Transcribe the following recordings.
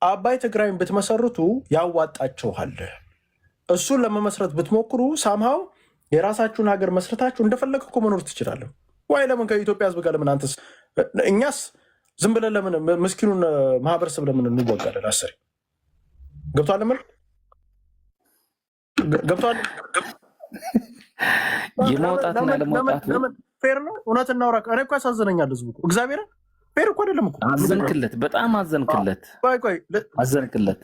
አባይ ትግራይን ብትመሰርቱ ያዋጣችኋል። እሱን ለመመስረት ብትሞክሩ ሳምሃው የራሳችሁን ሀገር መስረታችሁ እንደፈለገ እኮ መኖር ትችላለህ። ወይ ለምን ከኢትዮጵያ ህዝብ ጋር ለምን አንተስ እኛስ ዝም ብለን ለምን ምስኪኑን ማህበረሰብ ለምን እንወጋለን? አስሬ ገብቷል። ምን ገብቷል? የማውጣትና ለማውጣት ፌር ነው። እውነት እናውራ። እኔ እኮ ያሳዝነኛል ህዝቡ እኮ እግዚአብሔርን ፌር እኮ አይደለም እኮ። አዘንክለት፣ በጣም አዘንክለት፣ አዘንክለት።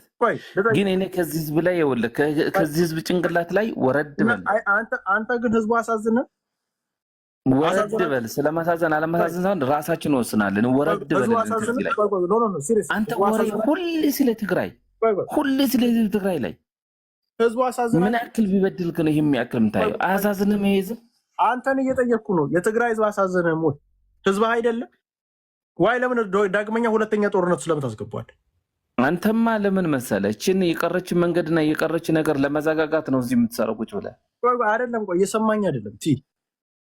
ግን እኔ ከዚህ ህዝብ ላይ ይኸውልህ፣ ከዚህ ህዝብ ጭንቅላት ላይ ወረድ በል። አንተ ግን ህዝቡ አሳዝነ ወረድ በል። ስለማሳዘን አለማሳዘን ሳይሆን ራሳችን እንወስናለን። ወረድ በል። አንተ ወሬ ሁሌ ስለ ትግራይ፣ ሁሌ ስለ ትግራይ ላይ ህዝቡ አሳዝነ ምን ያክል ቢበድልክ ነው ይሄ የሚያክል የምታየው? አያሳዝንም? ይሄ ህዝብ አንተን እየጠየቅኩ ነው። የትግራይ ህዝብ አሳዝነ ሞት ህዝብ አይደለም ዋይ? ለምን ዳግመኛ ሁለተኛ ጦርነት ስለምን ታስገባዋል? አንተማ ለምን መሰለህ እችን የቀረች መንገድና የቀረች ነገር ለመዘጋጋት ነው እዚህ የምትሰራው ቁጭ ብለህ አይደለም። ቆይ እየሰማኝ አይደለም።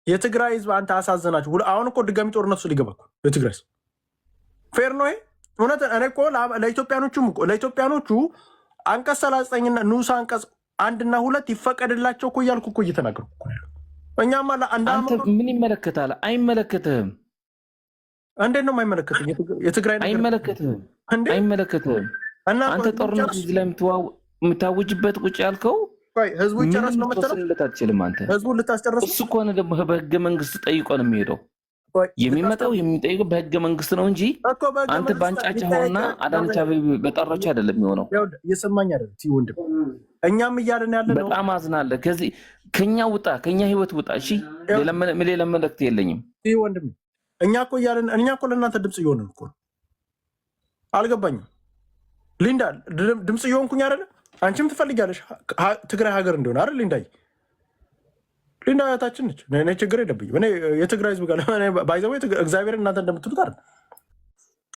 የትግራይ ህዝብ አንተ አሳዘናችሁ። አሁን እኮ ድጋሚ ጦርነት ሊገባ እኮ የትግራይ ህዝብ ፌር ነው ይሄ? እውነት እኔ እኮ ለኢትዮጵያኖቹ አንቀጽ 39ና ንዑስ አንቀጽ 1 እና 2 ይፈቀድላቸው እኮ እያልኩ እኮ እየተናገርኩ እኮ ያለው። እኛማ አንተ ምን ይመለከታል? አይመለከትህም። እንዴት ነው የማይመለከትህ? የትግራይ አይመለከትህም፣ አይመለከትህም። አንተ ጦርነት እዚህ ላይ የምታውጅበት ቁጭ ያልከው ህዝቡ ይጨረስ ነው የምትለው አትችልም። አንተ ህዝቡን ልታስጨርስ እሱ እኮ ነው ደግሞ በህገ መንግስት ጠይቆ ነው የሚሄደው። የሚመጣው የሚጠይቀው በህገ መንግስት ነው እንጂ አንተ ባንጫጫውና አዳነች አቤቤ በጠራች አይደለም የሚሆነው። እየሰማኝ አይደል? ወንድም እኛም እያልን ያለ ነው። በጣም አዝናለሁ። ከዚህ ከኛ ውጣ፣ ከኛ ህይወት ውጣ። እሺ ሌላ መልእክት የለኝም ወንድም። እኛ እኮ ለእናንተ ድምፅ እየሆንን እኮ ነው። አልገባኝም። ሊንዳ ድምፅ እየሆንኩኝ አይደለ? አንቺም ትፈልጊያለሽ ትግራይ ሀገር እንደሆነ አይደል? ሊንዳ እህታችን ነች። እኔ ችግር የለብኝም። እኔ የትግራይ ህዝብ ጋር ባይዘው እግዚአብሔር እናንተ እንደምትሉት አይደል?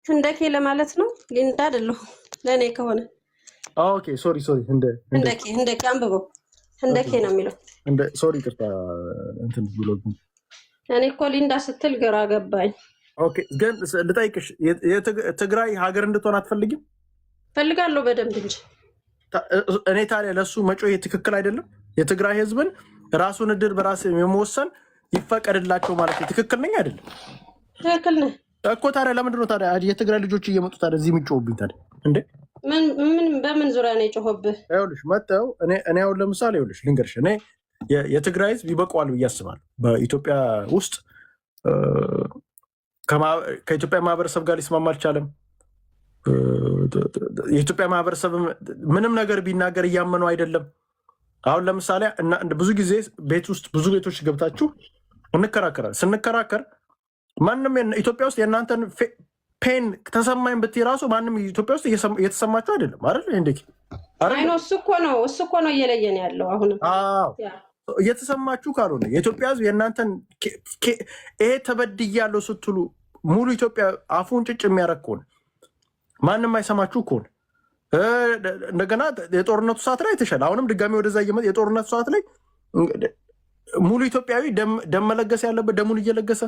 ህንደኬ ለማለት ነው። ሊንዳ አይደለሁ ለእኔ ከሆነ ኦኬ። ሶሪ ህንደኬ አንብበው። ህንደኬ ነው የሚለው። ሶሪ ቅርታ እንትን ብሎ እኔ እኮ ሊንዳ ስትል ግራ ገባኝ። ኦኬ ግን ልጠይቅሽ፣ የትግራይ ሀገር እንድትሆን አትፈልጊም? ፈልጋለሁ በደንብ እንጂ። እኔ ታዲያ ለእሱ መጮህ ትክክል አይደለም? የትግራይ ህዝብን ራሱን እድል በራስ የመወሰን ይፈቀድላቸው ማለት ትክክል ነኝ አይደለም? ትክክል ነህ እኮ። ታዲያ ለምንድን ነው ታዲያ የትግራይ ልጆች እየመጡ ታዲያ እዚህ የሚጮሁብኝ ታዲያ? እንዴ ምን በምን ዙሪያ ነው የጮኸብህ? ይኸውልሽ መጥተው እኔ አሁን ለምሳሌ ይኸውልሽ ልንገርሽ፣ እኔ የትግራይ ህዝብ ይበቀዋል ብዬ አስባለሁ። በኢትዮጵያ ውስጥ ከኢትዮጵያ ማህበረሰብ ጋር ሊስማማ አልቻለም። የኢትዮጵያ ማህበረሰብ ምንም ነገር ቢናገር እያመኑ አይደለም። አሁን ለምሳሌ ብዙ ጊዜ ቤት ውስጥ ብዙ ቤቶች ገብታችሁ እንከራከራል። ስንከራከር ማንም ኢትዮጵያ ውስጥ የእናንተን ፔን ተሰማኝ ብትይ ራሱ ማንም ኢትዮጵያ ውስጥ እየተሰማችሁ አይደለም አይደል? እንዴ እሱ እኮ ነው እየለየን ያለው። አሁንም እየተሰማችሁ ካልሆነ የኢትዮጵያ ህዝብ የእናንተን ይሄ ተበድያለሁ ስትሉ ሙሉ ኢትዮጵያ አፉን ጭጭ የሚያደርግ ከሆነ ማንም አይሰማችሁ ከሆነ እንደገና የጦርነቱ ሰዓት ላይ የተሻለ አሁንም ድጋሚ ወደዛ እየመጣ የጦርነቱ ሰዓት ላይ ሙሉ ኢትዮጵያዊ ደም መለገስ ያለበት ደሙን እየለገሰ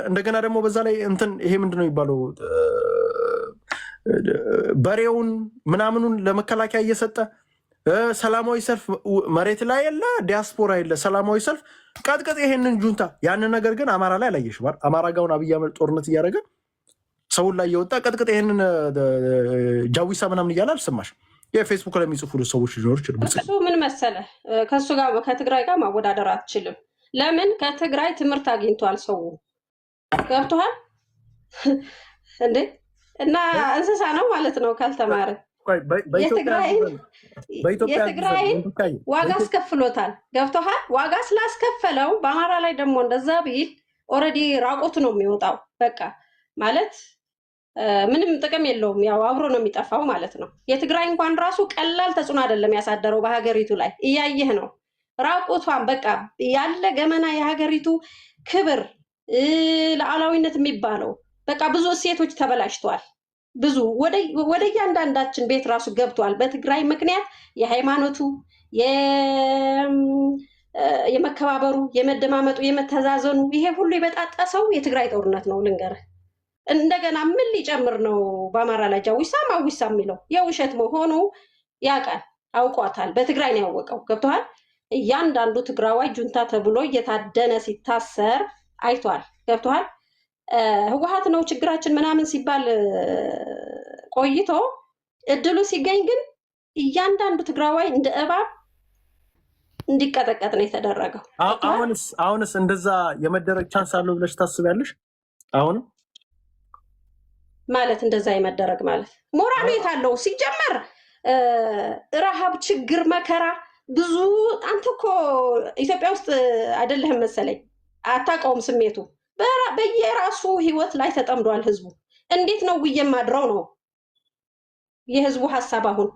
እንደገና ደግሞ በዛ ላይ እንትን ይሄ ምንድን ነው የሚባለው በሬውን ምናምኑን ለመከላከያ እየሰጠ ሰላማዊ ሰልፍ መሬት ላይ የለ ዲያስፖራ የለ ሰላማዊ ሰልፍ ቀጥቀጥ ይሄንን ጁንታ ያንን ነገር ግን አማራ ላይ አላየሽ ባል አማራ ጋውን አብይ አህመድ ጦርነት እያደረገ ሰውን ላይ የወጣ ቀጥቀጥ ይሄንን ጃዊሳ ምናምን እያለ አልሰማሽ? የፌስቡክ ላይ የሚጽፉ ሰዎች ሊኖሩ ይችላሉ። እሱ ምን መሰለህ ከሱ ጋር ከትግራይ ጋር ማወዳደር አትችልም። ለምን? ከትግራይ ትምህርት አግኝቷል ሰው። ገብቶሃል እንዴ? እና እንስሳ ነው ማለት ነው ካልተማረ። የትግራይን ዋጋ አስከፍሎታል። ገብቶሃል? ዋጋ ስላስከፈለው በአማራ ላይ ደግሞ እንደዛ ቢል ኦልሬዲ ራቆቱ ነው የሚወጣው። በቃ ማለት ምንም ጥቅም የለውም። ያው አብሮ ነው የሚጠፋው ማለት ነው። የትግራይ እንኳን ራሱ ቀላል ተጽዕኖ አይደለም ያሳደረው በሀገሪቱ ላይ እያየህ ነው። ራቆቷን በቃ ያለ ገመና የሀገሪቱ ክብር ለዓላዊነት የሚባለው በቃ ብዙ እሴቶች ተበላሽተዋል። ብዙ ወደ እያንዳንዳችን ቤት ራሱ ገብቷል። በትግራይ ምክንያት የሃይማኖቱ የመከባበሩ፣ የመደማመጡ፣ የመተዛዘኑ ይሄ ሁሉ የበጣጠሰው የትግራይ ጦርነት ነው ልንገርህ። እንደገና ምን ሊጨምር ነው? በአማራ ላይ ጃዊሳ ማዊሳ የሚለው የውሸት መሆኑ ያውቃል፣ አውቋታል። በትግራይ ነው ያወቀው። ገብቶሃል? እያንዳንዱ ትግራዋይ ጁንታ ተብሎ እየታደነ ሲታሰር አይቷል። ገብቶሃል? ህወሓት ነው ችግራችን ምናምን ሲባል ቆይቶ እድሉ ሲገኝ ግን እያንዳንዱ ትግራዋይ እንደ እባብ እንዲቀጠቀጥ ነው የተደረገው። አሁንስ እንደዛ የመደረግ ቻንስ አለው ብለሽ ታስቢያለሽ? አሁን ማለት እንደዛ የመደረግ ማለት ሞራሉ የት አለው? ሲጀመር ረሃብ፣ ችግር፣ መከራ ብዙ አንተ እኮ ኢትዮጵያ ውስጥ አይደለህም መሰለኝ፣ አታውቀውም ስሜቱ። በየራሱ ህይወት ላይ ተጠምዷል ህዝቡ። እንዴት ነው ውዬ ማድረው ነው የህዝቡ ሀሳብ። አሁን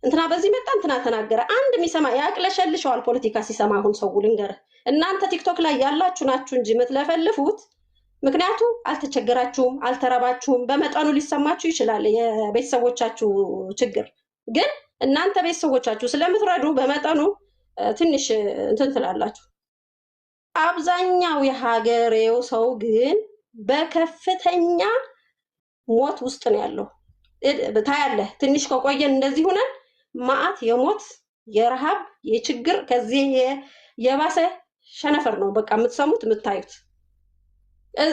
እንትና በዚህ መጣ እንትና ተናገረ፣ አንድ የሚሰማ ያቅለሸልሸዋል ፖለቲካ ሲሰማ። አሁን ሰው ልንገርህ፣ እናንተ ቲክቶክ ላይ ያላችሁ ናችሁ እንጂ የምትለፈልፉት፣ ምክንያቱም አልተቸገራችሁም፣ አልተረባችሁም። በመጠኑ ሊሰማችሁ ይችላል የቤተሰቦቻችሁ ችግር፣ ግን እናንተ ቤተሰቦቻችሁ ስለምትረዱ በመጠኑ ትንሽ እንትን ትላላችሁ። አብዛኛው የሀገሬው ሰው ግን በከፍተኛ ሞት ውስጥ ነው ያለው። ታያለህ፣ ትንሽ ከቆየን እንደዚህ ሆነን ማአት የሞት የረሃብ የችግር ከዚህ የባሰ ሸነፈር ነው በቃ የምትሰሙት የምታዩት።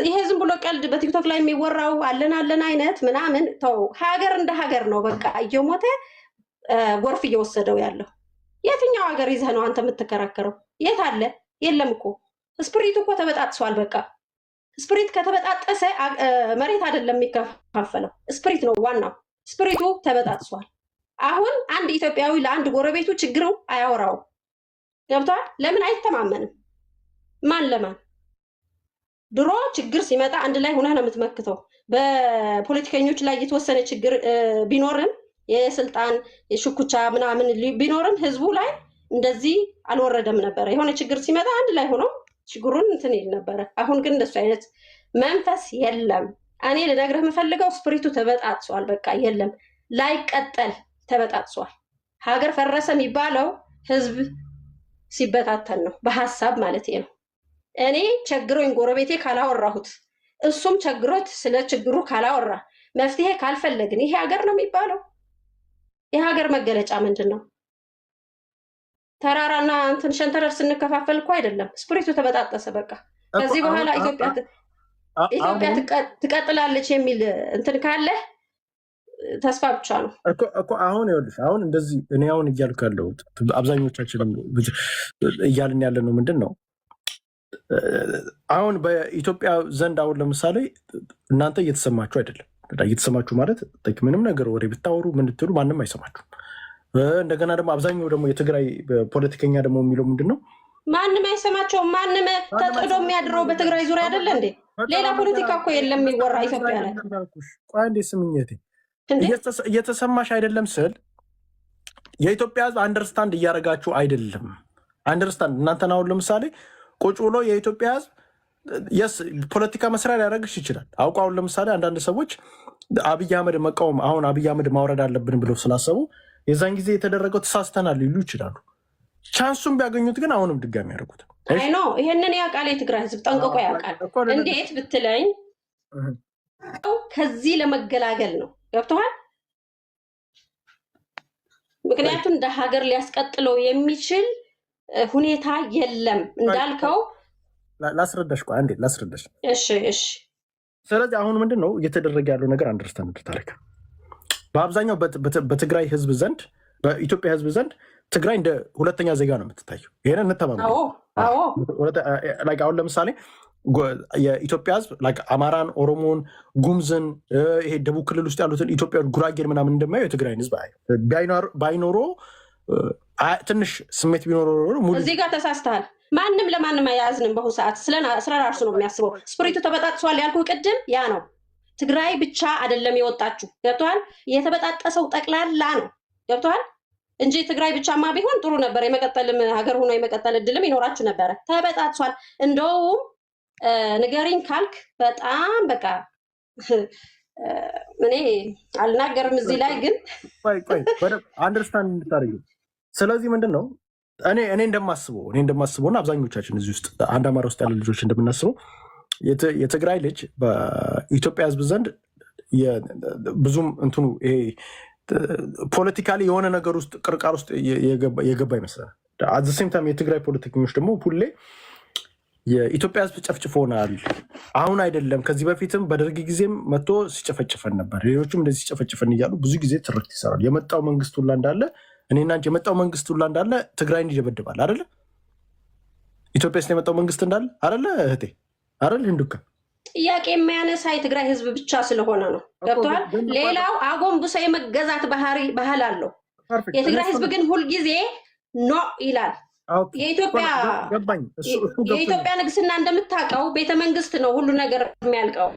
ይሄ ዝም ብሎ ቀልድ በቲክቶክ ላይ የሚወራው አለን አይነት ምናምን ተው። ሀገር እንደ ሀገር ነው በቃ እየሞተ ጎርፍ እየወሰደው ያለው። የትኛው ሀገር ይዘህ ነው አንተ የምትከራከረው? የት አለ? የለም እኮ ስፕሪቱ እኮ ተበጣጥሷል። በቃ ስፕሪት ከተበጣጠሰ መሬት አይደለም የሚከፋፈለው፣ ስፕሪት ነው ዋናው። ስፕሪቱ ተበጣጥሷል። አሁን አንድ ኢትዮጵያዊ ለአንድ ጎረቤቱ ችግሩ አያወራውም። ገብቷል? ለምን አይተማመንም? ማን ለማን? ድሮ ችግር ሲመጣ አንድ ላይ ሆነህ ነው የምትመክተው። በፖለቲከኞች ላይ የተወሰነ ችግር ቢኖርም የስልጣን የሽኩቻ ምናምን ቢኖርም ህዝቡ ላይ እንደዚህ አልወረደም ነበረ። የሆነ ችግር ሲመጣ አንድ ላይ ሆኖ ችግሩን እንትን ይል ነበረ። አሁን ግን እንደሱ አይነት መንፈስ የለም። እኔ ልነግርህ የምፈልገው ስፕሪቱ ተበጣጥሷል። በቃ የለም፣ ላይቀጠል ተበጣጥሷል። ሀገር ፈረሰ የሚባለው ህዝብ ሲበታተን ነው፣ በሀሳብ ማለት ነው። እኔ ቸግሮኝ ጎረቤቴ ካላወራሁት፣ እሱም ቸግሮት ስለ ችግሩ ካላወራ፣ መፍትሄ ካልፈለግን ይሄ ሀገር ነው የሚባለው? የሀገር መገለጫ ምንድን ነው? ተራራና እንትን ሸንተረር ስንከፋፈል እኮ አይደለም። ስፕሪቱ ተበጣጠሰ። በቃ ከዚህ በኋላ ኢትዮጵያ ትቀጥላለች የሚል እንትን ካለ ተስፋ ብቻ ነው እኮ። አሁን ይኸውልሽ፣ አሁን እንደዚህ እኔ አሁን እያልኩ ያለሁት አብዛኞቻችን እያልን ያለ ነው ምንድን ነው አሁን በኢትዮጵያ ዘንድ አሁን ለምሳሌ እናንተ እየተሰማችሁ አይደለም። እየተሰማችሁ ማለት ምንም ነገር ወሬ ብታወሩ ምን ብትሉ ማንም አይሰማችሁም። እንደገና ደግሞ አብዛኛው ደግሞ የትግራይ ፖለቲከኛ ደግሞ የሚለው ምንድን ነው? ማንም አይሰማቸውም። ማንም ተጥዶ የሚያድረው በትግራይ ዙሪያ አይደለ እንዴ? ሌላ ፖለቲካ እኮ የለም የሚወራ ኢትዮጵያ ላይ። ቆይ እንዴ ስምኝቴ እየተሰማሽ አይደለም ስል የኢትዮጵያ ሕዝብ አንደርስታንድ እያደረጋችሁ አይደለም። አንደርስታንድ እናንተን አሁን ለምሳሌ ቁጭ ብሎ የኢትዮጵያ ሕዝብ የስ ፖለቲካ መስሪያ ሊያደርግሽ ይችላል። አውቀ አሁን ለምሳሌ አንዳንድ ሰዎች አብይ አህመድ መቃወም አሁን አብይ አህመድ ማውረድ አለብን ብለው ስላሰቡ የዛን ጊዜ የተደረገው ተሳስተናል ሊሉ ይችላሉ። ቻንሱን ቢያገኙት ግን አሁንም ድጋሚ ያደርጉት አይ ነው። ይሄንን ያውቃል የትግራይ ህዝብ ጠንቅቆ ያውቃል። እንዴት ብትለኝ ከዚህ ለመገላገል ነው። ገብቶሃል? ምክንያቱም እንደ ሀገር ሊያስቀጥለው የሚችል ሁኔታ የለም እንዳልከው። ላስረዳሽ ቆይ አንዴ ላስረዳሽ። እሺ። ስለዚህ አሁን ምንድን ነው እየተደረገ ያለው ነገር አንደርስታንድ ታሪክ በአብዛኛው በትግራይ ህዝብ ዘንድ በኢትዮጵያ ህዝብ ዘንድ ትግራይ እንደ ሁለተኛ ዜጋ ነው የምትታየው። ይሄንን እንተማመን። አሁን ለምሳሌ የኢትዮጵያ ህዝብ አማራን፣ ኦሮሞን፣ ጉምዝን ይሄ ደቡብ ክልል ውስጥ ያሉትን ኢትዮጵያ ጉራጌን ምናምን እንደማየው የትግራይን ህዝብ ባይኖሮ ትንሽ ስሜት ቢኖረው ሙሉ እዚህ ጋር ተሳስተሃል። ማንም ለማንም አያዝንም። በአሁኑ ሰዓት ስለ ራሱ ነው የሚያስበው። ስፕሪቱ ተበጣጥሷል ያልኩ ቅድም ያ ነው። ትግራይ ብቻ አይደለም የወጣችሁ። ገብቶሃል? የተበጣጠሰው ጠቅላላ ነው። ገብቶሃል? እንጂ ትግራይ ብቻማ ቢሆን ጥሩ ነበር። የመቀጠልም ሀገር ሆኖ የመቀጠል እድልም ይኖራችሁ ነበረ። ተበጣጥሷል። እንደውም ንገሪኝ ካልክ በጣም በቃ እኔ አልናገርም እዚህ ላይ ግን አንደርስታንድ እንድታደርጊ። ስለዚህ ምንድን ነው እኔ እንደማስበው እና አብዛኞቻችን እዚህ ውስጥ አንድ አማራ ውስጥ ያለ ልጆች እንደምናስበው የትግራይ ልጅ በኢትዮጵያ ህዝብ ዘንድ ብዙም እንትኑ ይሄ ፖለቲካሊ የሆነ ነገር ውስጥ ቅርቃር ውስጥ የገባ ይመስላል። አዘሴም ታይም የትግራይ ፖለቲከኞች ደግሞ ሁሌ የኢትዮጵያ ህዝብ ጨፍጭፎናል፣ አሁን አይደለም ከዚህ በፊትም በደርግ ጊዜም መጥቶ ሲጨፈጭፈን ነበር፣ ሌሎችም እንደዚህ ሲጨፈጭፈን እያሉ ብዙ ጊዜ ትርክት ይሰራል። የመጣው መንግስት ሁላ እንዳለ እኔና አንቺ የመጣው መንግስት ሁላ እንዳለ ትግራይን ይደበድባል አይደለ? ኢትዮጵያ ውስጥ የመጣው መንግስት እንዳለ አይደለ እህቴ? አይደል ህንዱካ ጥያቄ የሚያነሳ የትግራይ ህዝብ ብቻ ስለሆነ ነው። ገብቷል። ሌላው አጎንብሶ የመገዛት ባህል አለው። የትግራይ ህዝብ ግን ሁልጊዜ ኖ ይላል። የኢትዮጵያ ንግስና እንደምታውቀው ቤተመንግስት ነው ሁሉ ነገር የሚያልቀው።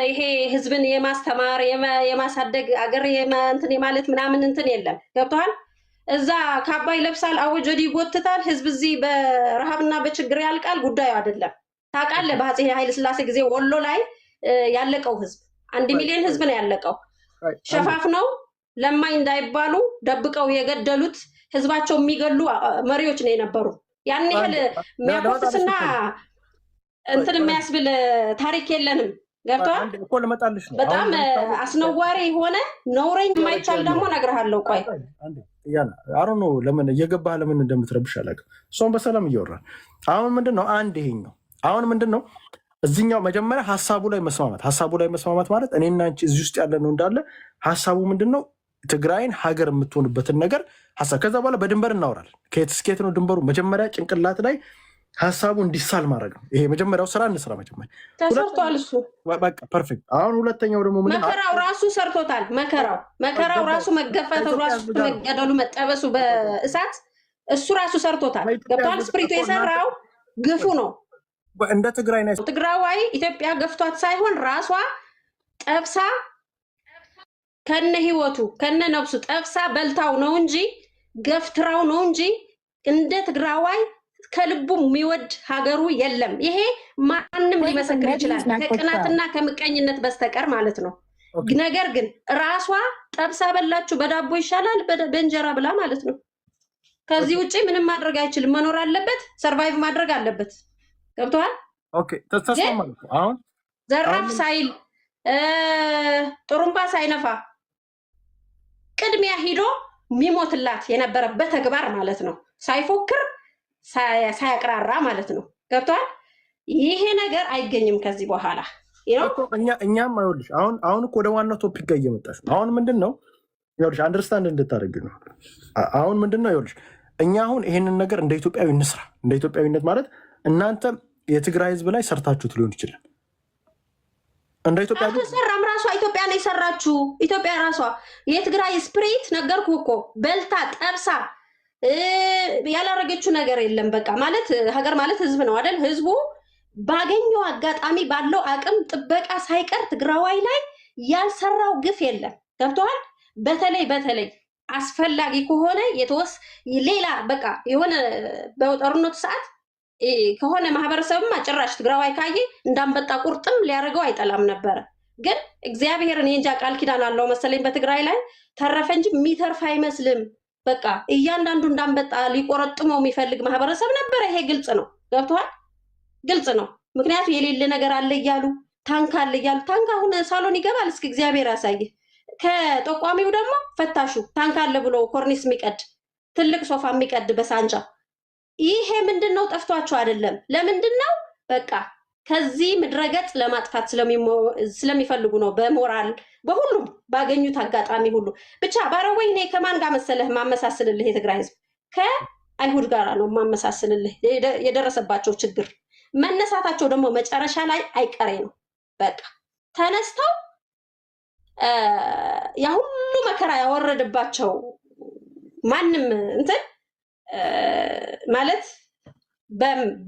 ይሄ ህዝብን የማስተማር የማሳደግ አገር እንትን የማለት ምናምን እንትን የለም። ገብቷል። እዛ ካባ ይለብሳል፣ አወጅ ወዲህ ይጎትታል። ህዝብ እዚህ በረሃብና በችግር ያልቃል። ጉዳዩ አይደለም። ታውቃለህ፣ በአፄ ኃይለ ሥላሴ ጊዜ ወሎ ላይ ያለቀው ህዝብ 1 ሚሊዮን ህዝብ ነው ያለቀው። ሸፋፍነው ለማኝ እንዳይባሉ ደብቀው የገደሉት ህዝባቸው የሚገሉ መሪዎች ነው የነበሩ። ያን ያህል የሚያኮፍስና እንትን የሚያስብል ታሪክ የለንም። ገብቷል። በጣም አስነዋሪ የሆነ ነውረኝ የማይቻል ደግሞ እነግርሃለሁ። ቆይ አሮ ነው ለምን እየገባህ ለምን እንደምትረብሽ አላውቅም። እሷን በሰላም እያወራን አሁን ምንድን ነው አንድ ይሄኛው አሁን ምንድን ነው እዚኛው መጀመሪያ ሀሳቡ ላይ መስማማት ማለት እኔና አንቺ እዚህ ውስጥ ያለ ነው እንዳለ ሀሳቡ ምንድን ነው ትግራይን ሀገር የምትሆንበትን ነገር ሀሳብ ከዛ በኋላ በድንበር እናወራለን። ከየት እስከ የት ነው ድንበሩ? መጀመሪያ ጭንቅላት ላይ ሀሳቡ እንዲሳል ማድረግ ነው። ይሄ መጀመሪያው ስራ እንስራ። መጀመሪያ ተሰርቷል እሱ በቃ ፐርፌክት። አሁን ሁለተኛው ደግሞ መከራው ራሱ ሰርቶታል። መከራው ራሱ መገፈቱ ራሱ መገደሉ መጠበሱ በእሳት እሱ ራሱ ሰርቶታል። ገብቷል። ስፕሪቱ የሰራው ግፉ ነው። እንደ ትግራይ ነው። ትግራዋይ ኢትዮጵያ ገፍቷት ሳይሆን ራሷ ጠብሳ ከነ ህይወቱ ከነ ነፍሱ ጠብሳ በልታው ነው እንጂ ገፍትራው ነው እንጂ እንደ ትግራዋይ ከልቡ የሚወድ ሀገሩ የለም። ይሄ ማንም ሊመሰክር ይችላል፣ ከቅናትና ከምቀኝነት በስተቀር ማለት ነው። ነገር ግን ራሷ ጠብሳ በላችሁ በዳቦ ይሻላል በእንጀራ ብላ ማለት ነው። ከዚህ ውጪ ምንም ማድረግ አይችልም። መኖር አለበት፣ ሰርቫይቭ ማድረግ አለበት። ገብቶሃል? ኦኬ ተስማማን። አሁን ዘራፍ ሳይል ጥሩምባ ሳይነፋ ቅድሚያ ሂዶ የሚሞትላት የነበረበት ተግባር ማለት ነው። ሳይፎክር ሳያቅራራ ማለት ነው። ገብቷል? ይሄ ነገር አይገኝም ከዚህ በኋላ እኛም አይወልሽ። አሁን እኮ ወደ ዋናው ቶፒክ ጋር እየመጣሽ ነው። አሁን ምንድን ነው ይኸውልሽ፣ አንደርስታንድ እንድታደርግ ነው። አሁን ምንድን ነው ይኸውልሽ፣ እኛ አሁን ይሄንን ነገር እንደ ኢትዮጵያዊ እንስራ። እንደ ኢትዮጵያዊነት ማለት እናንተ የትግራይ ህዝብ ላይ ሰርታችሁት ሊሆን ይችላል። እንደ ኢትዮጵያ አልተሰራም። ራሷ ኢትዮጵያ ነው የሰራችሁ። ኢትዮጵያ ራሷ የትግራይ ስፕሪት ነገርኩ እኮ በልታ ጠብሳ ያላረገችው ነገር የለም። በቃ ማለት ሀገር ማለት ህዝብ ነው አይደል? ህዝቡ ባገኘው አጋጣሚ ባለው አቅም ጥበቃ ሳይቀር ትግራዋይ ላይ ያልሰራው ግፍ የለም። ገብተዋል። በተለይ አስፈላጊ ከሆነ ሌላ በቃ የሆነ በጦርነቱ ሰዓት ከሆነ ማህበረሰብማ ጭራሽ ትግራዋይ ካየ እንዳንበጣ ቁርጥም ሊያደርገው አይጠላም ነበረ። ግን እግዚአብሔርን የእንጃ ቃል ኪዳን አለው መሰለኝ በትግራይ ላይ ተረፈ እንጂ የሚተርፍ አይመስልም። በቃ እያንዳንዱ እንዳንበጣ ሊቆረጥመው የሚፈልግ ማህበረሰብ ነበረ። ይሄ ግልጽ ነው። ገብቶሃል? ግልጽ ነው። ምክንያቱም የሌለ ነገር አለ እያሉ ታንክ አለ እያሉ ታንክ አሁን ሳሎን ይገባል። እስኪ እግዚአብሔር ያሳይህ። ከጠቋሚው ደግሞ ፈታሹ ታንክ አለ ብሎ ኮርኒስ የሚቀድ ትልቅ ሶፋ የሚቀድ በሳንጃ ይሄ ምንድን ነው? ጠፍቷቸው አይደለም። ለምንድን ነው? በቃ ከዚህ ምድረገጽ ለማጥፋት ስለሚፈልጉ ነው። በሞራል በሁሉም ባገኙት አጋጣሚ ሁሉ ብቻ ባረወይ እኔ ከማን ጋር መሰለህ ማመሳስልልህ? የትግራይ ህዝብ ከአይሁድ ጋር ነው ማመሳስልልህ። የደረሰባቸው ችግር መነሳታቸው ደግሞ መጨረሻ ላይ አይቀሬ ነው። በቃ ተነስተው ያ ሁሉ መከራ ያወረደባቸው ማንም እንትን ማለት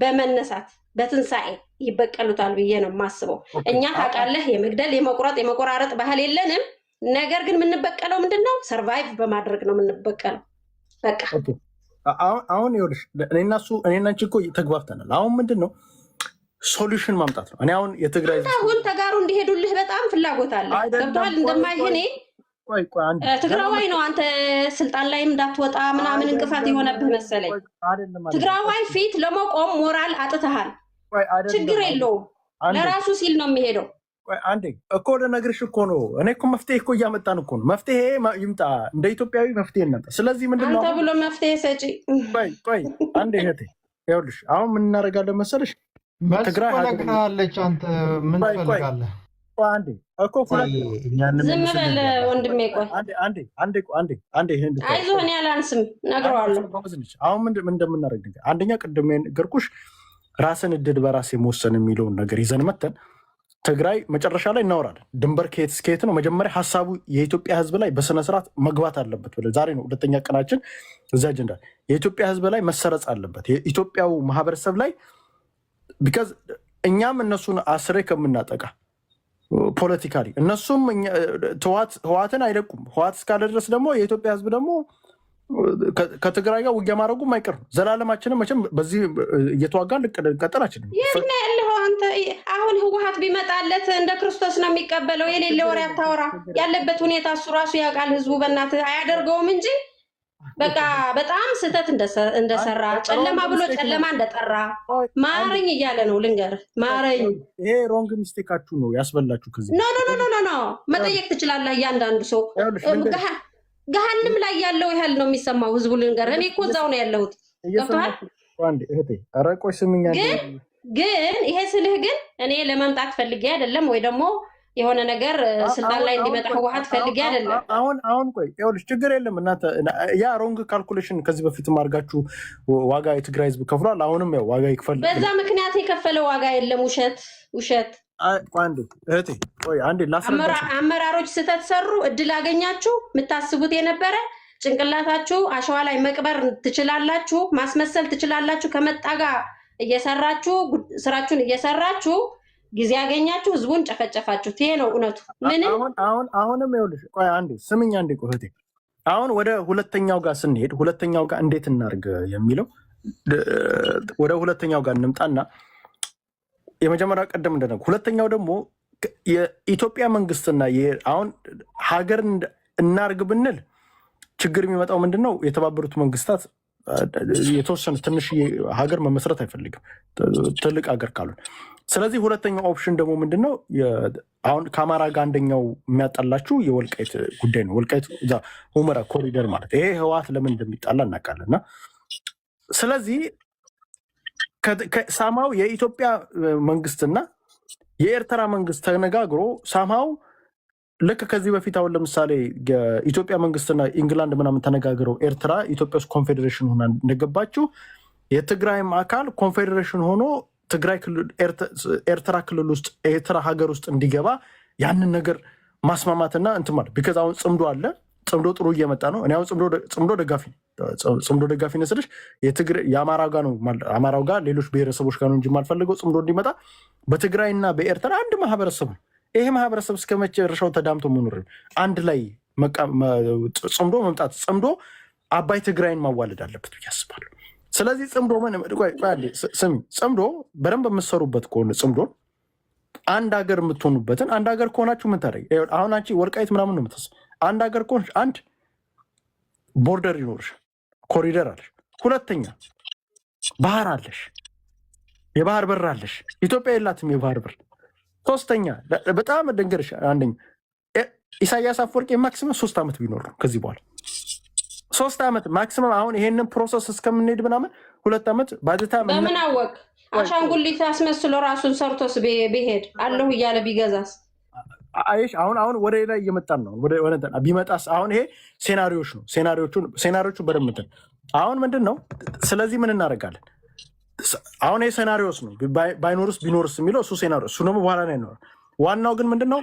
በመነሳት በትንሳኤ ይበቀሉታል ብዬ ነው የማስበው። እኛ ታውቃለህ የመግደል የመቆራረጥ ባህል የለንም። ነገር ግን የምንበቀለው ምንድነው? ሰርቫይቭ በማድረግ ነው የምንበቀለው። በቃ አሁን ይኸውልሽ እኔና አንቺ እኮ ተግባብተናል። አሁን ምንድነው ሶሉሽን ማምጣት ነው። እኔ አሁን የትግራይ አሁን ተጋሩ እንዲሄዱልህ በጣም ፍላጎት አለ። ገብቶሃል? እንደማይሄኔ ትግራዋይ ነው አንተ ስልጣን ላይም እንዳትወጣ ምናምን እንቅፋት የሆነብህ መሰለኝ። ትግራዋይ ፊት ለመቆም ሞራል አጥተሃል። ችግር የለውም። ለራሱ ሲል ነው የሚሄደው። አንዴ እኮ ልነግርሽ እኮ ነው። እኔ እኮ መፍትሄ እኮ እያመጣን እኮ ነው። መፍትሄ ይምጣ፣ እንደ ኢትዮጵያዊ መፍትሄ እናምጣ። ስለዚህ ምንድን ነው አንተ ብሎ መፍትሄ ሰጪ። ቆይ አንዴ እህቴ፣ ይኸውልሽ አሁን ምን እናደርጋለን መሰለሽ? ትግራይ አለች። አንተ ምን ትፈልጋለህ? አንዴ እኮ ዝም በል ወንድሜ። ቆይ አንዴ አይዞህ፣ እኔ አላንስም፣ እነግረዋለሁ። አሁን ምን እንደምናደርግ አንደኛ ቅድም የነገርኩሽ ራስን እድል በራስ የመወሰን የሚለውን ነገር ይዘን መተን ትግራይ መጨረሻ ላይ እናወራለን። ድንበር ከየት እስከ የት ነው? መጀመሪያ ሀሳቡ የኢትዮጵያ ሕዝብ ላይ በስነስርዓት መግባት አለበት ብለን ዛሬ ነው ሁለተኛ ቀናችን እዚ አጀንዳ የኢትዮጵያ ሕዝብ ላይ መሰረጽ አለበት። የኢትዮጵያው ማህበረሰብ ላይ ቢካዝ እኛም እነሱን አስሬ ከምናጠቃ ፖለቲካሊ እነሱም ህዋትን አይለቁም። ህዋት እስካለ ድረስ ደግሞ የኢትዮጵያ ሕዝብ ደግሞ ከትግራይ ጋር ውጊያ ማድረጉም አይቀርም። ዘላለማችንም መቼም በዚህ እየተዋጋን ልንቀጥላችንም። የት ነው ያለኸው አንተ? አሁን ህወሀት ቢመጣለት እንደ ክርስቶስ ነው የሚቀበለው። የሌለ ወሬ አታወራ። ያለበት ሁኔታ እሱ ራሱ ያውቃል። ህዝቡ በእናትህ አያደርገውም እንጂ በቃ በጣም ስህተት እንደሰራ ጨለማ ብሎ ጨለማ እንደጠራ ማረኝ እያለ ነው። ልንገርህ ማረኝ። ይሄ ሮንግ ሚስቴካችሁ ነው ያስበላችሁ። ከዚህ ኖ መጠየቅ ትችላለህ። እያንዳንዱ ሰው ገሃንም ላይ ያለው ያህል ነው የሚሰማው ህዝቡ። ልንገርህ እኔ እኮ እዛው ነው ያለሁት። ገብቶሃል? ግን ይሄ ስልህ ግን እኔ ለመምጣት ፈልጌ አይደለም፣ ወይ ደግሞ የሆነ ነገር ስልጣን ላይ እንዲመጣ ህወሓት ፈልጌ አይደለም። አሁን ቆይ ይኸውልሽ፣ ችግር የለም እናንተ ያ ሮንግ ካልኩሌሽን ከዚህ በፊትም አድርጋችሁ ዋጋ የትግራይ ህዝብ ከፍሏል። አሁንም ያው ዋጋ ይክፈል። በዛ ምክንያት የከፈለ ዋጋ የለም። ውሸት። አመራሮች ስህተት ሰሩ፣ እድል አገኛችሁ። የምታስቡት የነበረ ጭንቅላታችሁ አሸዋ ላይ መቅበር ትችላላችሁ፣ ማስመሰል ትችላላችሁ። ከመጣ ጋር እየሰራችሁ ስራችሁን እየሰራችሁ ጊዜ ያገኛችሁ፣ ህዝቡን ጨፈጨፋችሁት። ይሄ ነው እውነቱ። ምንም አሁንም ይኸውልሽ፣ ቆይ አንዴ ስምኝ፣ አንዴ ቆይ እህቴ። አሁን ወደ ሁለተኛው ጋር ስንሄድ ሁለተኛው ጋር እንዴት እናርግ የሚለው ወደ ሁለተኛው ጋር እንምጣና የመጀመሪያ ቀደም እንደነገርኩ፣ ሁለተኛው ደግሞ የኢትዮጵያ መንግስትና አሁን ሀገር እናርግ ብንል ችግር የሚመጣው ምንድን ነው? የተባበሩት መንግስታት የተወሰነ ትንሽ ሀገር መመስረት አይፈልግም ትልቅ ሀገር ካሉን። ስለዚህ ሁለተኛው ኦፕሽን ደግሞ ምንድን ነው? አሁን ከአማራ ጋር አንደኛው የሚያጣላችሁ የወልቃይት ጉዳይ ነው። ወልቃይት ሁመራ ኮሪደር ማለት ይሄ ህወሓት ለምን እንደሚጣላ እናውቃለን። እና ስለዚህ ሳማው የኢትዮጵያ መንግስትና የኤርትራ መንግስት ተነጋግሮ ሳማው ልክ ከዚህ በፊት አሁን ለምሳሌ የኢትዮጵያ መንግስትና ኢንግላንድ ምናምን ተነጋግረው ኤርትራ ኢትዮጵያ ውስጥ ኮንፌዴሬሽን ሆና እንደገባችው የትግራይም አካል ኮንፌዴሬሽን ሆኖ ትግራይ ኤርትራ ክልል ውስጥ ኤርትራ ሀገር ውስጥ እንዲገባ ያንን ነገር ማስማማትና እንትን ማለት ቢካዝ አሁን ጽምዶ አለ። ጽምዶ ጥሩ እየመጣ ነው። እኔ አሁን ጽምዶ ደጋፊ ነስልሽ የአማራ ጋር ነው። አማራው ጋር ሌሎች ብሔረሰቦች ጋር ነው እንጂ የማልፈልገው ጽምዶ እንዲመጣ በትግራይና በኤርትራ አንድ ማህበረሰብ ነው። ይሄ ማህበረሰብ እስከ መጨረሻው ተዳምቶ መኖር አንድ ላይ ጽምዶ መምጣት ጽምዶ አባይ ትግራይን ማዋለድ አለበት ብዬ አስባለሁ። ስለዚህ ጽምዶ ጽምዶ በደንብ የምትሰሩበት ከሆነ ጽምዶ አንድ ሀገር የምትሆኑበትን አንድ ሀገር ከሆናችሁ ምን ታደርጊ? አሁን አንቺ ወልቃይት ምናምን ነው የምትስ አንድ ሀገር ከሆንሽ አንድ ቦርደር ይኖርሽ፣ ኮሪደር አለሽ። ሁለተኛ ባህር አለሽ፣ የባህር በር አለሽ። ኢትዮጵያ የላትም የባህር በር። ሶስተኛ በጣም ደንገርሽ፣ አንደኛ ኢሳያስ አፈወርቂ ማክሲመም 3 ዓመት ቢኖር ነው ከዚህ በኋላ 3 ዓመት ማክሲመም። አሁን ይሄንን ፕሮሰስ እስከምንሄድ ምናምን 2 ዓመት ባዝታ በምን አወቅ? አሻንጉሊት አስመስሎ ራሱን ሰርቶስ ቢሄድ አለሁ እያለ ቢገዛስ? አይሽ አሁን ወደ ላይ እየመጣን ነው። ወደ ቢመጣስ? አሁን ይሄ ሴናሪዮች ነው። ሴናሪዮቹ በደምብ አሁን ምንድን ነው? ስለዚህ ምን እናደርጋለን? አሁን ይሄ ሴናሪዮስ ነው። ባይኖርስ ቢኖርስ የሚለው እሱ ሴናሪዮ፣ እሱ ደግሞ በኋላ ላይ ይኖራል። ዋናው ግን ምንድን ነው?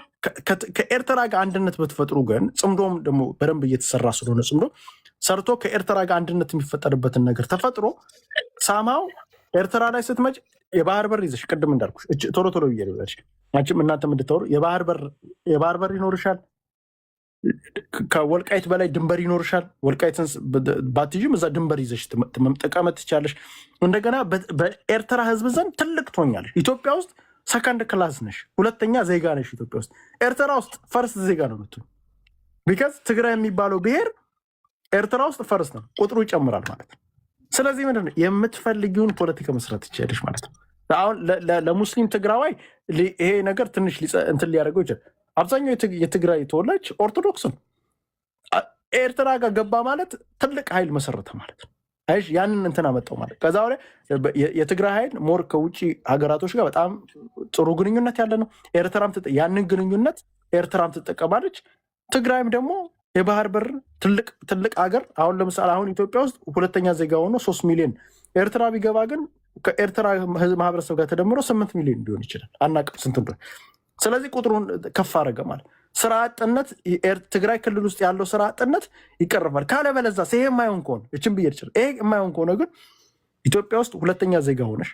ከኤርትራ ጋር አንድነት ብትፈጥሩ ግን ጽምዶም ደግሞ በደንብ እየተሰራ ስለሆነ ጽምዶ ሰርቶ ከኤርትራ ጋር አንድነት የሚፈጠርበትን ነገር ተፈጥሮ ሳማው ኤርትራ ላይ ስትመጭ የባህር በር ይዘሽ ቅድም እንዳልኩሽ ቶሎ ብዬሽ አንቺም እናንተም እንድታወሩ የባህር በር ይኖርሻል። ከወልቃይት በላይ ድንበር ይኖርሻል። ወልቃይትን ባትይዥም እዛ ድንበር ይዘሽ መጠቀም ትችያለሽ። እንደገና በኤርትራ ህዝብ ዘንድ ትልቅ ትሆኛለሽ። ኢትዮጵያ ውስጥ ሰከንድ ክላስ ነሽ፣ ሁለተኛ ዜጋ ነሽ። ኢትዮጵያ ውስጥ ኤርትራ ውስጥ ፈርስት ዜጋ ነው የምትሆኝ። ቢካዝ ትግራይ የሚባለው ብሔር ኤርትራ ውስጥ ፈርስት ነው፣ ቁጥሩ ይጨምራል ማለት ነው። ስለዚህ ምንድን ነው የምትፈልጊውን ፖለቲካ መስራት ትችያለሽ ማለት ነው። አሁን ለሙስሊም ትግራዋይ ይሄ ነገር ትንሽ እንትን ሊያደርገው ይችላል። አብዛኛው የትግራይ ተወላጅ ኦርቶዶክስ ነው። ኤርትራ ጋር ገባ ማለት ትልቅ ኃይል መሰረተ ማለት ነው። ያንን እንትን አመጣው ማለት ከዛ ወዲያ የትግራይ ኃይል ሞር ከውጭ ሀገራቶች ጋር በጣም ጥሩ ግንኙነት ያለ ነው። ኤርትራም ያንን ግንኙነት ኤርትራም ትጠቀማለች። ትግራይም ደግሞ የባህር በር ትልቅ ሀገር አሁን ለምሳሌ አሁን ኢትዮጵያ ውስጥ ሁለተኛ ዜጋ ሆኖ 3 ሚሊዮን ኤርትራ ቢገባ ግን ከኤርትራ ማህበረሰብ ጋር ተደምሮ 8 ሚሊዮን ሊሆን ይችላል። አናውቅም ስንት እንደሆነ። ስለዚህ ቁጥሩን ከፍ አደረገ ማለት ስራ አጥነት ትግራይ ክልል ውስጥ ያለው ስራ አጥነት ይቀርባል። ካለበለዛ ይሄ የማይሆን ከሆነ እችን ብዬ ይችላል። ይሄ የማይሆን ከሆነ ግን ኢትዮጵያ ውስጥ ሁለተኛ ዜጋ ሆነሽ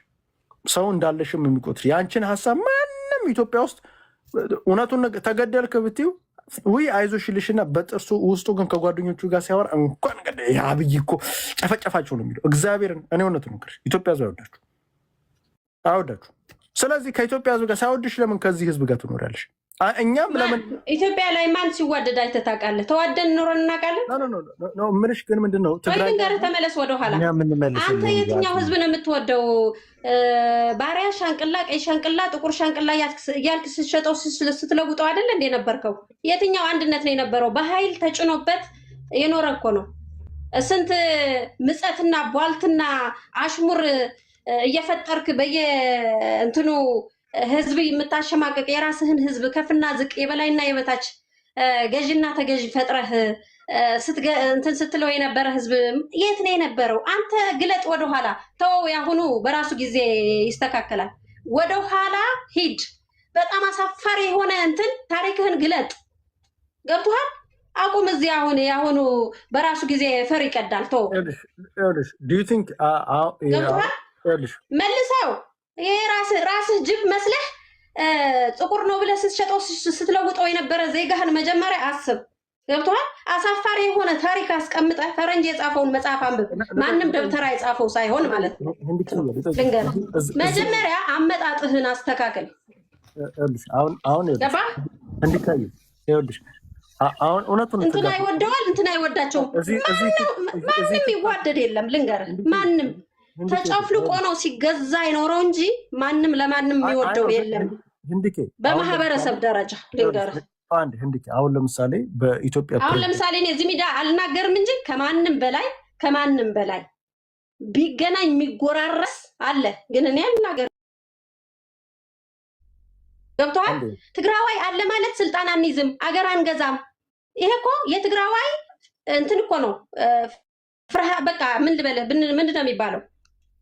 ሰው እንዳለሽም የሚቆጥር የአንችን ሀሳብ ማንም ኢትዮጵያ ውስጥ እውነቱን ተገደልክ ብትይው ውይ አይዞሽ ይልሽና በጥርሱ ውስጡ ግን ከጓደኞቹ ጋር ሲያወራ እንኳን አብይ እኮ ጨፈጨፋቸው ነው የሚለው። እግዚአብሔርን እኔ እውነቱ ነው ኢትዮጵያ ህዝብ አይወዳችሁ። ስለዚህ ከኢትዮጵያ ህዝብ ጋር ሳይወድሽ ለምን ከዚህ ህዝብ ጋር ትኖሪያለሽ? እኛም ለምን ኢትዮጵያ ላይ ማን ሲዋደድ አይተህ ታውቃለህ? ተዋደን ኖረን እናውቃለን? ምንሽ ግን ምንድን ነው ትግራይ ጋር ተመለስ ወደኋላ። አንተ የትኛው ህዝብ ነው የምትወደው? ባሪያ ሻንቅላ፣ ቀይ ሻንቅላ፣ ጥቁር ሻንቅላ እያልክ ስትሸጠው ስትለውጠው አይደለ እንደ ነበርከው? የትኛው አንድነት ነው የነበረው? በኃይል ተጭኖበት የኖረ እኮ ነው። ስንት ምጸትና ቧልትና አሽሙር እየፈጠርክ በየእንትኑ ህዝብ የምታሸማቀቅ የራስህን ህዝብ ከፍና ዝቅ የበላይና የበታች ገዥና ተገዥ ፈጥረህ እንትን ስትለው የነበረ ህዝብ የት ነው የነበረው? አንተ ግለጥ ወደኋላ ተወው። ያሁኑ በራሱ ጊዜ ይስተካከላል። ወደኋላ ሂድ። በጣም አሳፋሪ የሆነ እንትን ታሪክህን ግለጥ። ገብቶሃል? አቁም። እዚህ ያሁኑ በራሱ ጊዜ ፈር ይቀዳል። ተወው። ገብቶሃል? መልሰው ይሄ ራስህ ጅብ መስለህ ጥቁር ነው ብለህ ስትሸጠው ስትለውጠው የነበረ ዜጋህን መጀመሪያ አስብ። ገብቶሃል? አሳፋሪ የሆነ ታሪክ አስቀምጠህ ፈረንጅ የጻፈውን መጽሐፍ አንብብ። ማንም ደብተራ የጻፈው ሳይሆን ማለት ነው። ልንገርህ፣ መጀመሪያ አመጣጥህን አስተካክል። ገባህ? አሁን እውነቱን እንትን አይወደዋል እንትን አይወዳቸውም። ማንም ይዋደድ የለም። ልንገርህ፣ ማንም ተጨፍልቆ ነው ሲገዛ የኖረው እንጂ ማንም ለማንም የሚወደው የለም። በማህበረሰብ ደረጃ ልንገርህ፣ አሁን ለምሳሌ በኢትዮጵያ እኔ እዚህ ሚዲያ አልናገርም እንጂ ከማንም በላይ ቢገናኝ የሚጎራረስ አለ። ግን እኔ አልናገርም። ገብቶሃል? ትግራዋይ አለ ማለት ስልጣን አንይዝም፣ አገር አንገዛም። ይሄ እኮ የትግራዋይ እንትን እኮ ነው። በቃ ምን ልበልህ፣ ምንድን ነው የሚባለው?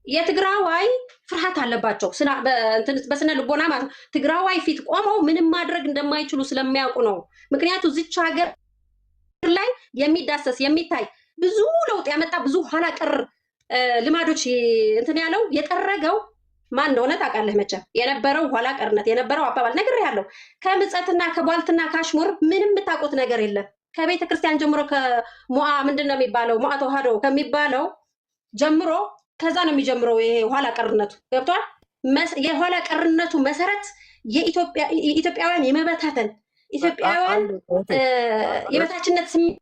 የትግራዋይ ፍርሃት አለባቸው በስነ ልቦና ማለት ነው። ትግራዋይ ፊት ቆመው ምንም ማድረግ እንደማይችሉ ስለሚያውቁ ነው። ምክንያቱ እዚች ሀገር ላይ የሚዳሰስ የሚታይ ብዙ ለውጥ ያመጣ ብዙ ኋላ ቀር ልማዶች እንትን ያለው የጠረገው ማን እንደሆነ ታውቃለህ መቼም። የነበረው ኋላ ቀርነት የነበረው አባባል ነግሬሃለሁ። ከምጸትና ከቧልትና ካሽሙር ምንም የምታውቁት ነገር የለም። ከቤተ ክርስቲያን ጀምሮ ከሙአ ምንድን ነው የሚባለው ሙአ ተዋህዶ ከሚባለው ጀምሮ ከዛ ነው የሚጀምረው ይሄ ኋላ ቀርነቱ። ገብቷል? የኋላ ቀርነቱ መሰረት የኢትዮጵያውያን የመበታተን ኢትዮጵያውያን የበታችነት ስሜት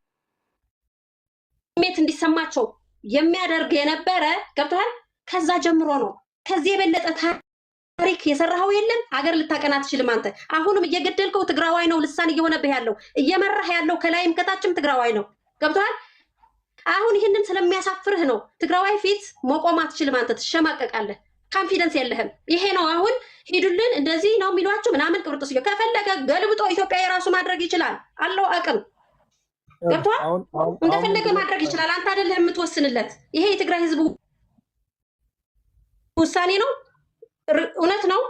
እንዲሰማቸው የሚያደርግ የነበረ ገብቷል? ከዛ ጀምሮ ነው። ከዚህ የበለጠ ታሪክ የሰራኸው የለም። ሀገር ልታቀና ትችልም አንተ። አሁንም እየገደልከው ትግራዋይ ነው ልሳን እየሆነብህ ያለው። እየመራህ ያለው ከላይም ከታችም ትግራዋይ ነው። ገብቷል? አሁን ይህንን ስለሚያሳፍርህ ነው። ትግራዋይ ፊት መቆም አትችልም አንተ። ትሸማቀቃለህ። ካንፊደንስ የለህም። ይሄ ነው አሁን ሂዱልን እንደዚህ ነው የሚሏችሁ ምናምን ቅብርጥስ ከፈለገ ገልብጦ ኢትዮጵያ የራሱ ማድረግ ይችላል። አለው አቅም። ገብቷል? እንደፈለገ ማድረግ ይችላል። አንተ አይደለህ የምትወስንለት። ይሄ የትግራይ ህዝብ ውሳኔ ነው። እውነት ነው።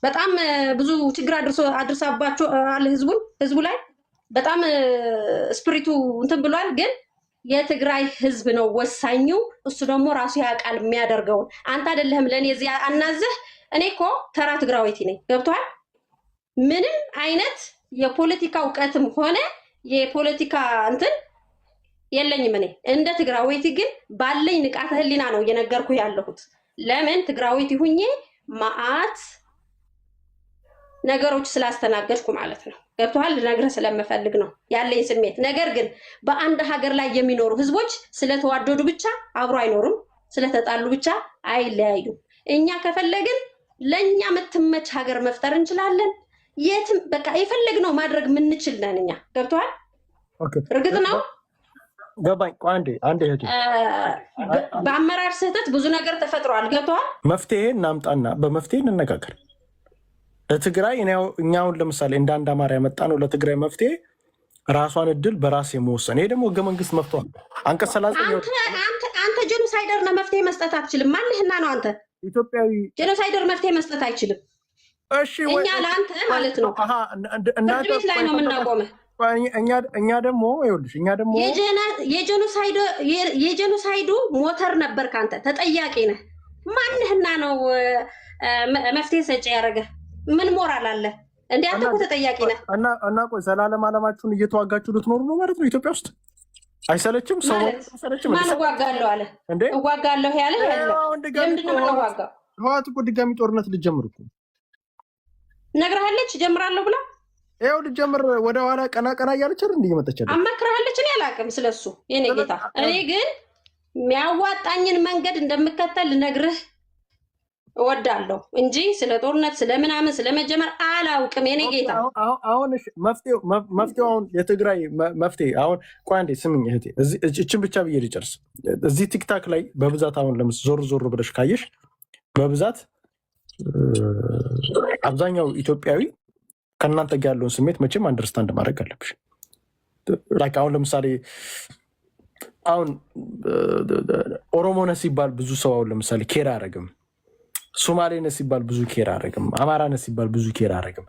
በጣም ብዙ ችግር አድርሳባቸው አለ ህዝቡ ላይ በጣም ስፒሪቱ እንትን ብሏል። ግን የትግራይ ህዝብ ነው ወሳኙ። እሱ ደግሞ ራሱ ያውቃል የሚያደርገውን። አንተ አይደለህም ለእኔ እዚህ አናዝህ። እኔ እኮ ተራ ትግራዊቲ ነኝ። ገብቶሃል? ምንም አይነት የፖለቲካ እውቀትም ሆነ የፖለቲካ እንትን የለኝም። እኔ እንደ ትግራዊቲ ግን ባለኝ ንቃተ ህሊና ነው እየነገርኩ ያለሁት። ለምን ትግራዊቲ ሁኜ ማአት ነገሮች ስላስተናገድኩ ማለት ነው። ገብቶሃል? ልነግርህ ስለምፈልግ ነው ያለኝ ስሜት። ነገር ግን በአንድ ሀገር ላይ የሚኖሩ ህዝቦች ስለተዋደዱ ብቻ አብሮ አይኖሩም፣ ስለተጣሉ ብቻ አይለያዩም። እኛ ከፈለግን ለኛ የምትመች ሀገር መፍጠር እንችላለን። የትም በቃ የፈለግነው ማድረግ የምንችል ነን እኛ። ገብቶሃል? እርግጥ ነው ገባኝ። አንዴ እህቴ በአመራር ስህተት ብዙ ነገር ተፈጥሯል። ገብቶሃል? መፍትሄ እናምጣና በመፍትሄ እንነጋገር። ለትግራይ እኛ አሁን ለምሳሌ እንደ አንድ አማራ ያመጣ ነው ለትግራይ መፍትሄ ራሷን እድል በራስ የመወሰን። ይሄ ደግሞ ህገ መንግስት መፍቷል። አንቀጽ 39 አንተ ጄኖሳይደር ነው መፍትሄ መስጠት አትችልም። ማንህና ነው አንተ? ኢትዮጵያዊ ጄኖሳይደር መፍትሄ መስጠት አይችልም። እሺ እኛ ለአንተ ማለት ነው ፍርድ ቤት ላይ ነው የምናቆመህ። እኛ ደግሞ ይኸውልሽ እኛ ደግሞ የጄኖሳይዱ ሞተር ነበር ካንተ ተጠያቂ ነህ። ማንህና ነው መፍትሄ ሰጪ ያደረገ? ምን ሞራል አለ እንዴ? አንተ እኮ ተጠያቂ ነህ። እና ቆይ ዘላለም ዓለማችሁን እየተዋጋችሁ ልትኖሩ ነው ማለት ነው ኢትዮጵያ ውስጥ? አይሰለችም? ሰው አይሰለችም? ማን እዋጋለሁ አለ እንዴ? እዋጋለሁ ያለ ለምንድን ነው የምንዋጋው? ህወሓት እኮ ድጋሚ ጦርነት ልጀምር እኮ ነግረሃለች። ጀምራለሁ ብላ ይኸው ልጀምር ወደ ኋላ ቀና እያለች አይደል እንዴ እየመጣች አይደል? አማክረሃለች። እኔ አላውቅም ስለሱ የኔ ጌታ። እኔ ግን የሚያዋጣኝን መንገድ እንደምከተል ልነግርህ እወዳለሁ እንጂ ስለ ጦርነት ስለምናምን ስለመጀመር አላውቅም የኔ ጌታ። አሁን መፍትሄው አሁን የትግራይ መፍትሄ አሁን ቆይ አንዴ ስምኝ እህቴ፣ እችን ብቻ ብዬ ልጨርስ። እዚህ ቲክታክ ላይ በብዛት አሁን ዞር ብለሽ ካየሽ በብዛት አብዛኛው ኢትዮጵያዊ ከእናንተ ጋር ያለውን ስሜት መቼም አንደርስታንድ ማድረግ አለብሽ። አሁን ለምሳሌ አሁን ኦሮሞነ ሲባል ብዙ ሰው አሁን ለምሳሌ ኬር አያደርግም። ሶማሌነ ሲባል ብዙ ኬር አያደርግም። አማራነ ሲባል ብዙ ኬር አያደርግም።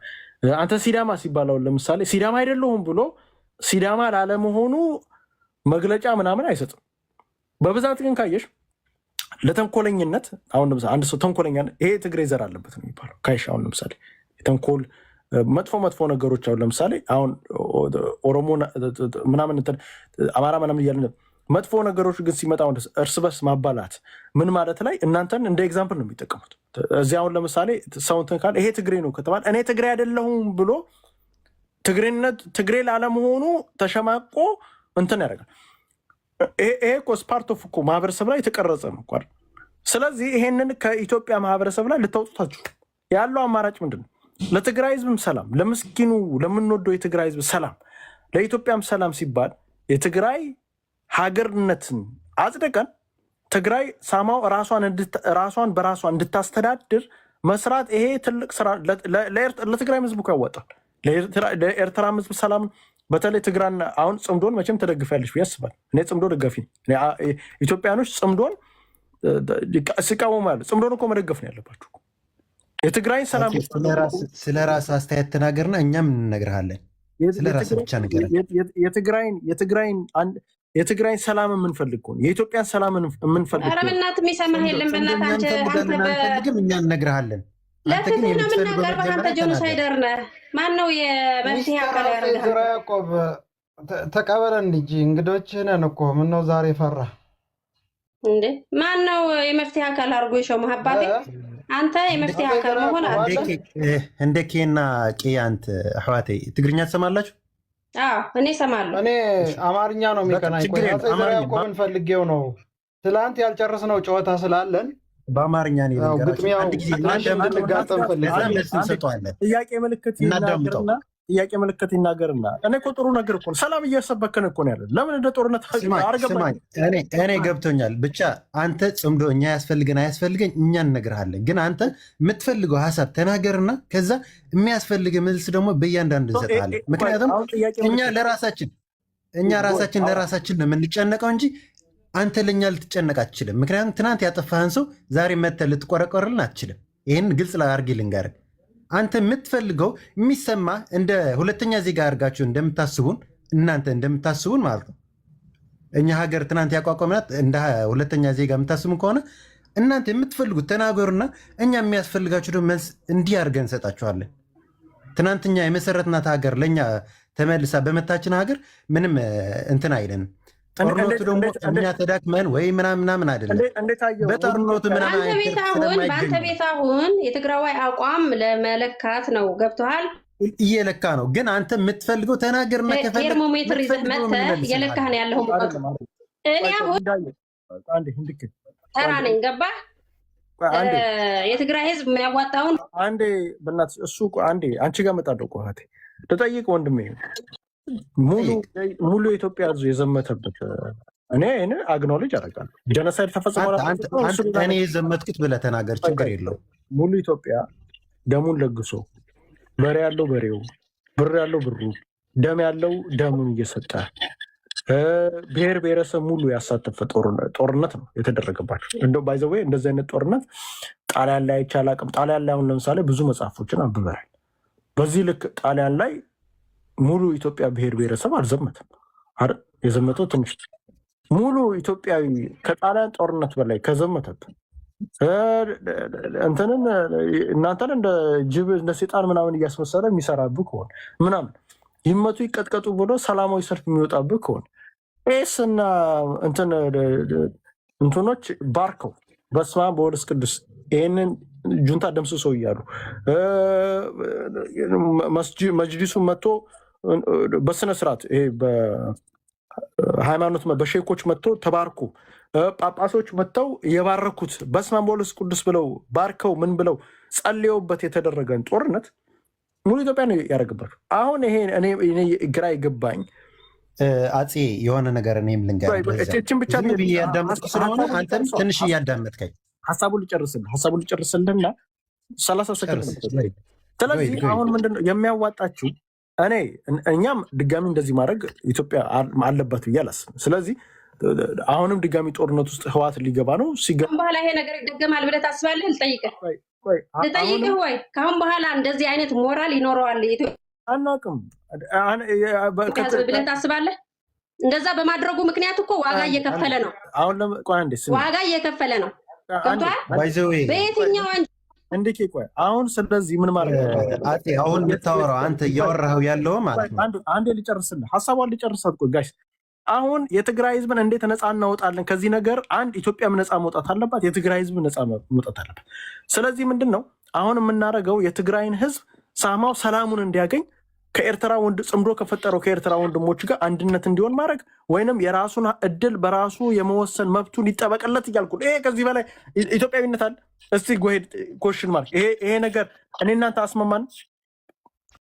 አንተ ሲዳማ ሲባል አሁን ለምሳሌ ሲዳማ አይደለሁም ብሎ ሲዳማ ላለመሆኑ መግለጫ ምናምን አይሰጥም። በብዛት ግን ካየሽ ለተንኮለኝነት አሁን ለምሳሌ አንድ ሰው ተንኮለኛ ይሄ ትግሬ ዘር አለበት ነው የሚባለው። ካይሽ አሁን ለምሳሌ የተንኮል መጥፎ ነገሮች አሁን ለምሳሌ አሁን ኦሮሞ ምናምን አማራ ምናምን እያለ መጥፎ ነገሮች ግን ሲመጣ እርስ በርስ ማባላት ምን ማለት ላይ እናንተን እንደ ኤግዛምፕል ነው የሚጠቀሙት። እዚህ አሁን ለምሳሌ ሰውንትን ካለ ይሄ ትግሬ ነው ከተባለ እኔ ትግሬ አይደለሁም ብሎ ትግሬ ላለመሆኑ ተሸማቆ እንትን ያደርጋል። ይሄ እኮ ስፓርት ኦፍ እኮ ማህበረሰብ ላይ የተቀረጸ ነው እኮ። ስለዚህ ይሄንን ከኢትዮጵያ ማህበረሰብ ላይ ልታውጡታችሁ ያለው አማራጭ ምንድን ነው? ለትግራይ ህዝብም ሰላም፣ ለምስኪኑ ለምንወደው የትግራይ ህዝብ ሰላም፣ ለኢትዮጵያም ሰላም ሲባል የትግራይ ሀገርነትን አጽድቀን ትግራይ ሳማው ራሷን በራሷ እንድታስተዳድር መስራት ይሄ ትልቅ ስራ ለትግራይ ህዝብ እኮ ያዋጣል። ለኤርትራ ህዝብ ሰላም በተለይ ትግራን አሁን ጽምዶን መቼም ተደግፊያለሽ ብዬ አስባለሁ። እኔ ጽምዶ ደጋፊ ኢትዮጵያኖች ጽምዶን ሲቃወሙ ያለ ጽምዶን እኮ መደገፍ ነው ያለባችሁ። የትግራይን ሰላም ስለ ራስ አስተያየት ተናገርና እኛም እንነግርሃለን። ስለ ራስ ብቻ ነገር የትግራይን ሰላም የምንፈልግ ከሆነ የኢትዮጵያን ሰላም የምንፈልግ ኧረ በእናትህ የሚሰማህ የለም። በእናትህ እኛ እንነግርሃለን። ለፍትህ ነው የምናቀርበህ። አንተ ጄኖሳይደር ነህ። ማን ነው የመፍትሄ አካል ያደርግህ? ያዕቆብ ተቀበለን እንጂ እንግዶችህ ነን እኮ። ምነው ዛሬ ፈራ እንዴ? ማን ነው የመፍትሄ አካል አድርጎ የሾመህ? አባቴ አንተ የመፍትሄ አካል መሆን አለ እንደ ኬና ቄ አንተ አሕዋተይ ትግርኛ ትሰማላችሁ? አዎ እኔ እሰማለሁ። እኔ አማርኛ ነው የሚቀናኝ። ያዕቆብን ፈልጌው ነው። ትላንት ያልጨረስነው ጨዋታ ስላለን በአማርኛ ነው ግጥሚያው እንድንጋጠም ፈልጌ እንሰጠዋለን። ጥያቄ ምልክት ይናገርና እኔ እኮ ጥሩ ነገር እኮ ሰላም እያሰበከን እኮ ነው ያለን። ለምን እንደ ጦርነት አርገባኝ? እኔ ገብቶኛል። ብቻ አንተ ጽምዶ እኛ ያስፈልገን አያስፈልገኝ እኛ እንነግርሃለን። ግን አንተ የምትፈልገው ሀሳብ ተናገርና ከዛ የሚያስፈልግ መልስ ደግሞ በእያንዳንዱ እንሰጥሃለን። ምክንያቱም እኛ ራሳችን ለራሳችን ነው የምንጨነቀው እንጂ አንተ ለእኛ ልትጨነቅ አትችልም። ምክንያቱም ትናንት ያጠፋህን ሰው ዛሬ መተህ ልትቆረቆርልን አትችልም። ይህን ግልጽ ላይ አድርጌ ልንገርህ። አንተ የምትፈልገው የሚሰማ እንደ ሁለተኛ ዜጋ አድርጋችሁ እንደምታስቡን እናንተ እንደምታስቡን ማለት ነው። እኛ ሀገር ትናንት ያቋቋምናት እንደ ሁለተኛ ዜጋ የምታስቡን ከሆነ እናንተ የምትፈልጉት ተናገሩና እኛ የሚያስፈልጋችሁ ደግሞ መልስ እንዲህ አድርገን እንሰጣችኋለን። ትናንትኛ የመሰረትናት ሀገር ለእኛ ተመልሳ በመታችን ሀገር ምንም እንትን አይለንም። ጦርነቱ ደግሞ እኛ ተዳክመን ወይ ምናምን አይደለም። በጦርነቱ በአንተ ቤት አሁን የትግራዋይ አቋም ለመለካት ነው። ገብቶሃል? እየለካ ነው። ግን አንተ የምትፈልገው ተናገርና ቴርሞሜትር ይዘህ መተህ እየለካህ ነው ያለኸው። እኔ አሁን ተራ ነኝ። ገባህ? የትግራይ ህዝብ የሚያዋጣውን አንዴ በእናትሽ እሱ አንዴ አንቺ ጋር እመጣለሁ እኮ እህቴ ልጠይቅ ወንድሜ ሙሉ የኢትዮጵያ ህዝብ የዘመተበት እኔ አግኖሌጅ አደርጋለሁ። ጀነሳይድ ተፈጽሟል። እኔ የዘመትኩት ብለህ ተናገር፣ ችግር የለውም። ሙሉ ኢትዮጵያ ደሙን ለግሶ በሬ ያለው በሬው፣ ብር ያለው ብሩ፣ ደም ያለው ደሙን እየሰጠ ብሔር ብሔረሰብ ሙሉ ያሳተፈ ጦርነት ነው የተደረገባቸው። እንደው ባይዘዌ እንደዚህ አይነት ጦርነት ጣሊያን ላይ አይቻል አቅም። ጣሊያን ላይ አሁን ለምሳሌ ብዙ መጽሐፎችን አንብበናል። በዚህ ልክ ጣሊያን ላይ ሙሉ ኢትዮጵያ ብሔር ብሔረሰብ አልዘመትም አይደል? የዘመተው ትንሽ ሙሉ ኢትዮጵያዊ ከጣሊያን ጦርነት በላይ ከዘመተብን እንትንን እናንተን እንደ ጅብ እንደ ሴጣን ምናምን እያስመሰለ የሚሰራብህ ከሆነ ምናምን ይመቱ ይቀጥቀጡ ብሎ ሰላማዊ ሰልፍ የሚወጣብህ ከሆነ ኤስና እንትኖች ባርከው በስመ አብ በወልድ ቅዱስ ይህንን ጁንታ ደምስሶ እያሉ መጅሊሱ መጥቶ በስነስርዓት ይሄ ሃይማኖት በሼኮች መጥቶ ተባርኩ ጳጳሶች መጥተው የባረኩት በስመ አብ ወወልድ ቅዱስ ብለው ባርከው ምን ብለው ጸልየውበት የተደረገን ጦርነት ሙሉ ኢትዮጵያ ነው ያደረግባቸው። አሁን ይሄ እኔ ግራ ይገባኝ አፄ የሆነ ነገር እኔም ልንገርችን ብቻ እያዳመጥኩ ስለሆነ አንተም ትንሽ እያዳመጥከኝ ሀሳቡን ልጨርስልና 30 ሰከንድ። ስለዚህ አሁን ምንድነው የሚያዋጣችሁ? እኛም ድጋሚ እንደዚህ ማድረግ ኢትዮጵያ አለባት ብዬ አላስብም። ስለዚህ አሁንም ድጋሚ ጦርነት ውስጥ ህዋት ሊገባ ነው። በኋላ ይሄ ነገር ይደገማል ብለህ ታስባለህ? ልጠይቅህ ወይ ከአሁን በኋላ እንደዚህ አይነት ሞራል ይኖረዋል አናውቅም ብለህ ታስባለህ? እንደዛ በማድረጉ ምክንያት እኮ ዋጋ እየከፈለ ነው። ዋጋ እየከፈለ ነው። በየትኛው እንዴ ቆይ አሁን ስለዚህ ምን ማለት ነው? አሁን የምታወራው አንተ እያወራኸው ያለው ማለት ነው። አንዴ ልጨርስልህ፣ ሀሳቧን ልጨርሳት። ቆይ ጋይስ አሁን የትግራይ ህዝብን እንዴት ነፃ እናወጣለን ከዚህ ነገር? አንድ ኢትዮጵያም ነፃ መውጣት አለባት፣ የትግራይ ህዝብ ነፃ መውጣት አለባት። ስለዚህ ምንድን ነው አሁን የምናደርገው? የትግራይን ህዝብ ሳማው ሰላሙን እንዲያገኝ ከኤርትራ ጽምዶ ከፈጠረው ከኤርትራ ወንድሞች ጋር አንድነት እንዲሆን ማድረግ ወይንም የራሱን እድል በራሱ የመወሰን መብቱን ይጠበቅለት እያልኩ ይሄ ከዚህ በላይ ኢትዮጵያዊነት አለ? እስቲ ጎሄድ ኮሽን ማርክ ይሄ ነገር እኔ እናንተ አስማማን?